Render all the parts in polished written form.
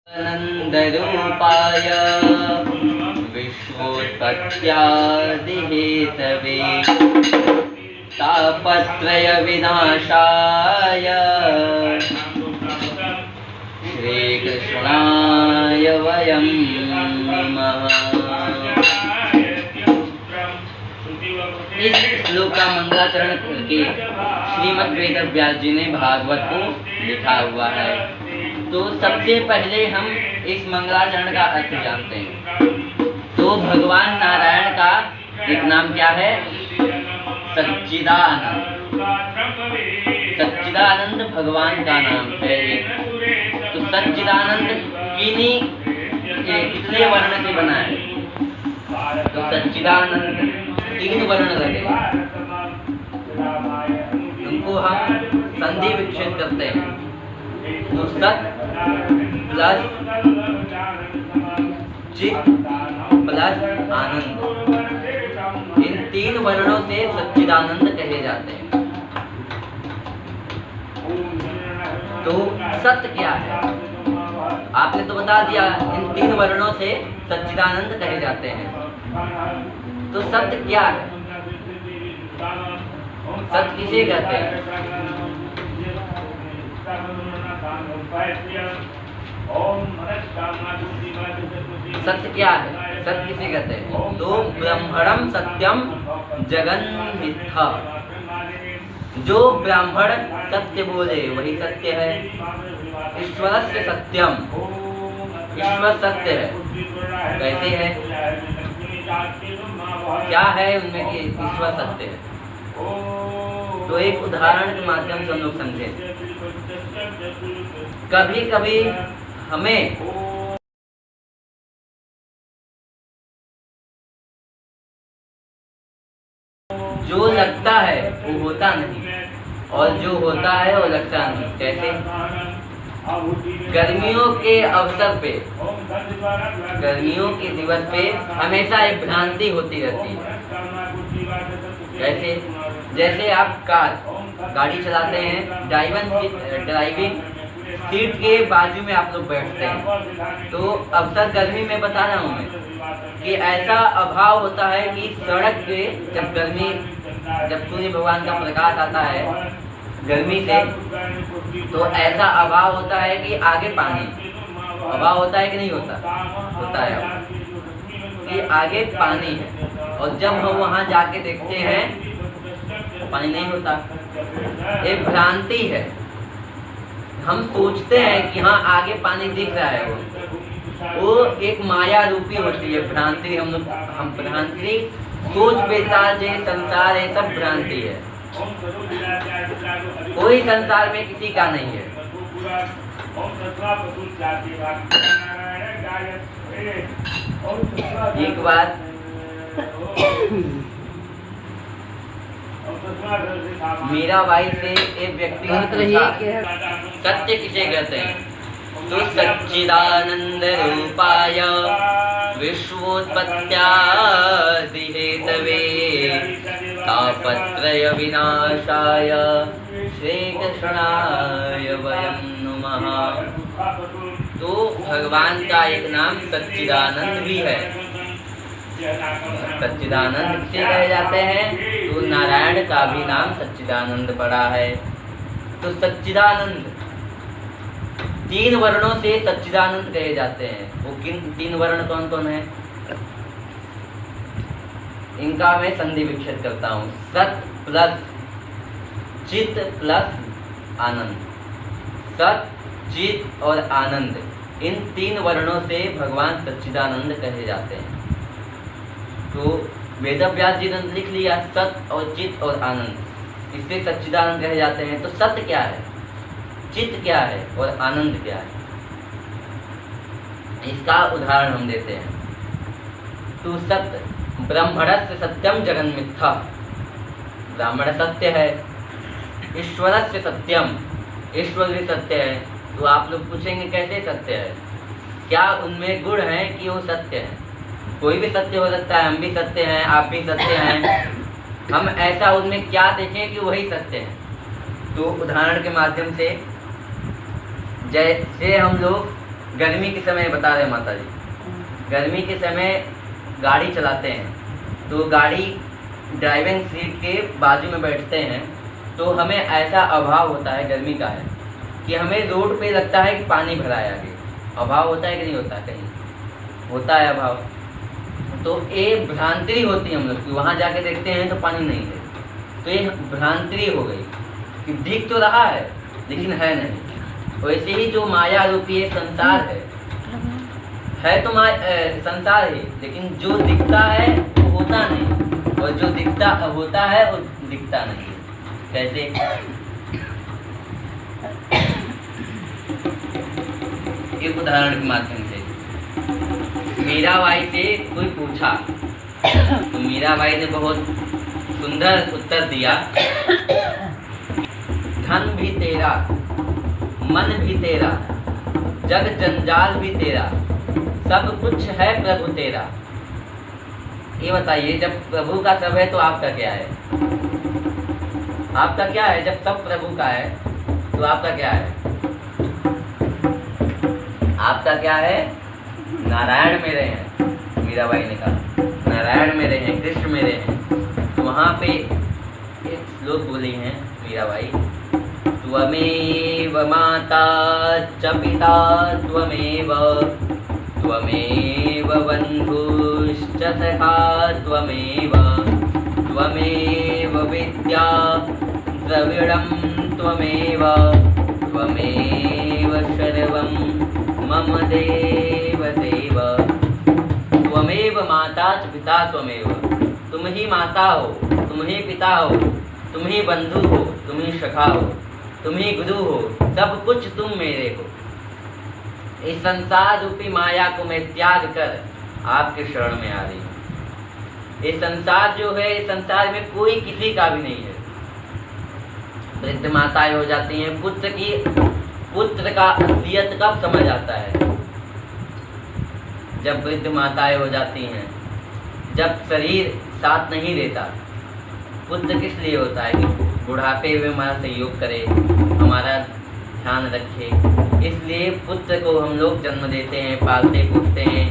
आनन्दरूपाय विश्वोत्पत्त्यादिहेतवे तापत्रयविनाशाय श्रीकृष्णाय वयं नमः। इस श्लोक का मंगलाचरण करके श्रीमद् वेदव्यास जी ने भागवत को लिखा हुआ है। तो सबसे पहले हम इस मंगलाचरण का अर्थ जानते हैं। तो भगवान नारायण का एक नाम क्या है? सच्चिदानंद। सच्चिदानंद भगवान का नाम है। तो सच्चिदानंद कितने वर्ण से बना है? तो सच्चिदानंद 3 वर्ण लगे, उनको हम संधि विक्षेप करते हैं। तो सत प्लस चित प्लस आनंद, इन 3 वर्णों से सच्चिदानंद कहे जाते हैं। तो सत्य क्या है? आपने तो बता दिया, इन 3 वर्णों से सच्चिदानंद कहे जाते हैं। तो सत्य क्या है? सत्य किसे कहते हैं? सत्य क्या है? सत्य किसे कहते हैं? तो ब्रह्मणम सत्यम जगन मिथ्या। जो ब्राह्मण सत्य बोले वही सत्य है। ईश्वरस्य सत्यम, ईश्वर सत्य है। कैसे है? क्या है उनमें कि ईश्वर सत्य है? तो एक उदाहरण के माध्यम से हम लोग समझें। कभी कभी हमें जो लगता है वो होता नहीं, और जो होता है वो लगता नहीं। कैसे? गर्मियों के अवसर पे, गर्मियों के दिवस पे हमेशा एक भ्रांति होती रहती है। कैसे? जैसे आप गाड़ी चलाते हैं, ड्राइविंग सीट के बाजू में आप लोग बैठते हैं। तो अक्सर गर्मी में बता रहा हूँ मैं कि ऐसा अभाव होता है कि सड़क पे जब सूर्य भगवान का प्रकाश आता है गर्मी से, तो ऐसा अभाव होता है कि आगे पानी, अभाव होता है कि नहीं होता? होता है कि आगे पानी है, और जब हम वहाँ जाके देखते हैं तो पानी नहीं होता। एक भ्रांति है। हम सोचते हैं कि हाँ आगे पानी दिख रहा है, वो एक माया रूपी होती है भ्रांति। हम भ्रांति सोच बेताल जे संसार है, सब भ्रांति है। कोई संसार में किसी का नहीं है। एक बात मीराबाई से एक व्यक्ति ने पूछा, सत्य किसे कहते हैं? तो सच्चिदानंद रूपाय विश्वोत्पत्त्यादिहेतवे तापत्रय विनाशाय श्रीकृष्णाय वयं नमः। तो भगवान का एक नाम सच्चिदानंद भी है। सच्चिदानंद किसे कहे जाते हैं? तो नारायण का भी नाम सच्चिदानंद पड़ा है। तो सच्चिदानंद 3 वर्णों से सच्चिदानंद कहे जाते हैं। वो किन 3 वर्ण कौन कौन है? इनका मैं संधि विच्छेद करता हूँ। सत प्लस चित प्लस आनंद। सत, चित और आनंद, इन 3 वर्णों से भगवान सच्चिदानंद कहे जाते हैं। तो वेदव्यास जी ने लिख लिया सत और चित और आनंद, इससे सच्चिदानंद कहे जाते हैं। तो सत्य क्या है, चित क्या है और आनंद क्या है? इसका उदाहरण हम देते हैं। तो सत्य, ब्रह्मणस्य सत्यम जगन मिथ्या। ब्राह्मण सत्य है। ईश्वरस्य सत्यम, ईश्वर भी सत्य है। तो आप लोग पूछेंगे कैसे सत्य है? क्या उनमें गुण है कि वो सत्य है? कोई भी सत्य हो सकता है, हम भी सत्य हैं, आप भी सत्य हैं। हम ऐसा उनमें क्या देखें कि वही सत्य है? तो उदाहरण के माध्यम से जैसे हम लोग गर्मी के समय बता रहे माता जी, गर्मी के समय गाड़ी चलाते हैं तो गाड़ी ड्राइविंग सीट के बाजू में बैठते हैं तो हमें ऐसा अभाव होता है, गर्मी का है, कि हमें रोड पे लगता है कि पानी भरा है आगे। अभाव होता है कि नहीं होता? कहीं होता है अभाव। तो ये भ्रांति होती है हम लोग की, वहाँ जाके देखते हैं तो पानी नहीं है, तो ये भ्रांति हो गई कि दिख तो रहा है लेकिन है नहीं। वैसे ही जो माया रूपी ये संसार है तो संसार है, लेकिन जो दिखता है वो होता नहीं, और जो दिखता होता है वो दिखता नहीं। कैसे? एक उदाहरण के माध्यम से मीराबाई से कोई पूछा तो मीराबाई ने बहुत सुंदर उत्तर दिया, धन भी तेरा, मन भी तेरा, जग जंजाल भी तेरा, सब कुछ है प्रभु तेरा। ये बताइए, जब प्रभु का सब है तो आपका क्या है? आपका क्या है? जब सब प्रभु का है तो आपका क्या है? आपका क्या है? नारायण मेरे हैं, मीराबाई ने कहा, नारायण मेरे हैं, कृष्ण मेरे हैं। तो वहाँ पे एक श्लोक बोली हैं मीराबाई, त्वमेव माता च पिता त्वमेव, त्वमेव बन्धुश्च सखा त्वमेव, त्वमेव विद्या द्रविणं त्वमेव, त्वमेव सर्वं मम देव देव। त्वमेव माता च पिता त्वमेव, तुम ही माता हो, तुम ही पिता हो, तुम ही बंधु हो, तुम ही सखा हो, तुम ही गुरु हो, सब कुछ तुम मेरे हो। इस संसार रूपी माया को मैं त्याग कर आपके शरण में आ रही हूँ। ये संसार जो है, इस संसार में कोई किसी का भी नहीं है। वृद्ध माताएं हो जाती हैं, पुत्र का असलियत कब समझ आता है? जब वृद्ध माताएं हो जाती हैं, जब शरीर साथ नहीं देता। पुत्र किस लिए होता है? कि बुढ़ापे में हमारा सहयोग करे, हमारा ध्यान रखे। इसलिए पुत्र को हम लोग जन्म देते हैं, पालते पोसते हैं,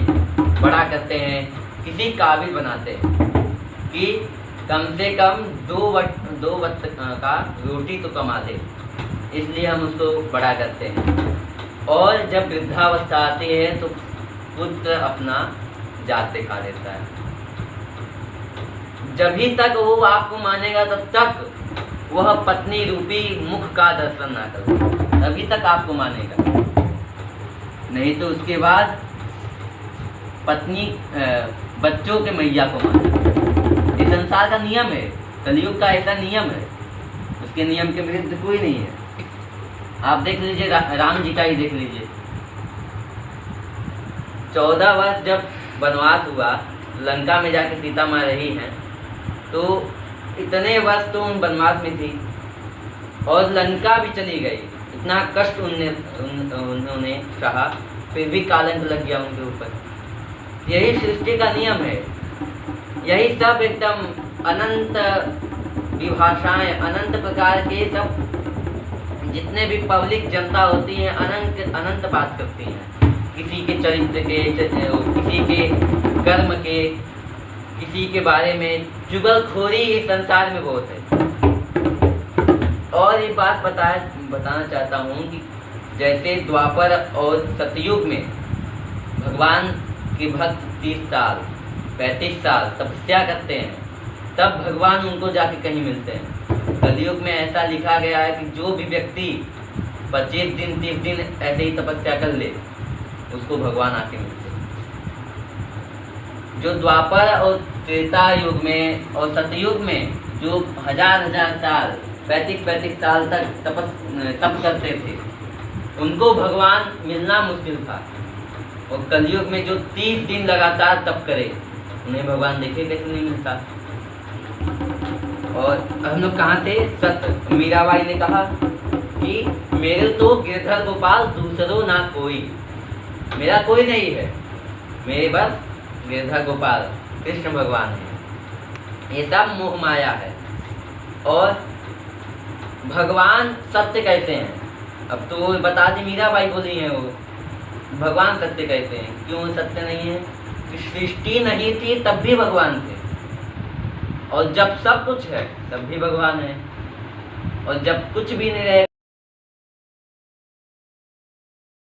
बड़ा करते हैं, किसी काबिल बनाते हैं कि कम से कम दो वक्त का रोटी तो कमा दे। इसलिए हम उसको बड़ा करते हैं। और जब वृद्धावस्था आती है तो पुत्र अपना जात दिखा देता है। जभी तक वो आपको मानेगा तब तक वह पत्नी रूपी मुख का दर्शन ना करे, तभी तक आपको मानेगा। नहीं तो उसके बाद पत्नी बच्चों के मैया को मानेगा। ये संसार का नियम है, कलयुग का ऐसा नियम है, उसके नियम के विरुद्ध कोई नहीं है। आप देख लीजिए, राम जी का ही देख लीजिए। 14 वर्ष जब वनवास हुआ, लंका में जाके सीता माँ रही हैं, तो इतने वर्ष तो उन वनवास में थी और लंका भी चली गई। इतना कष्ट उन्होंने सहा, फिर भी कालंक लग गया उनके ऊपर। यही सृष्टि का नियम है। यही सब एकदम अनंत विभाषाएं, अनंत प्रकार के सब जितने भी पब्लिक जनता होती है, अनंत बात करती हैं। किसी के चरित्र के, किसी के कर्म के, किसी के बारे में चुगलखोरी इस संसार में बहुत है। और एक बात बताना चाहता हूँ कि जैसे द्वापर और सतयुग में भगवान के भक्त 30 साल 35 साल तपस्या करते हैं, तब भगवान उनको जाके कहीं मिलते हैं। कलयुग में ऐसा लिखा गया है कि जो भी व्यक्ति 25 दिन 30 दिन ऐसे ही तपस्या कर ले, उसको भगवान आके मिलते हैं। जो द्वापर और त्रेता युग में और सतयुग में जो हजार साल 35 साल तक तप करते थे, उनको भगवान मिलना मुश्किल था। और कलयुग में जो 30 दिन लगातार तप करे, उन्हें भगवान देखे कैसे नहीं मिलता। और हम लोग कहाँ थे? सत्य। मीराबाई ने कहा कि मेरे तो गिरधर गोपाल दूसरों ना कोई, मेरा कोई नहीं है, मेरे बस गिरधर गोपाल कृष्ण भगवान है। ये सब मोह माया है। और भगवान सत्य कैसे हैं? अब तो बता दी, मीराबाई बोली हैं वो, भगवान सत्य कहते हैं। क्यों सत्य नहीं है? कि सृष्टि नहीं थी तब भी भगवान थे, और जब सब कुछ है तब भी भगवान है, और जब कुछ भी नहीं रहे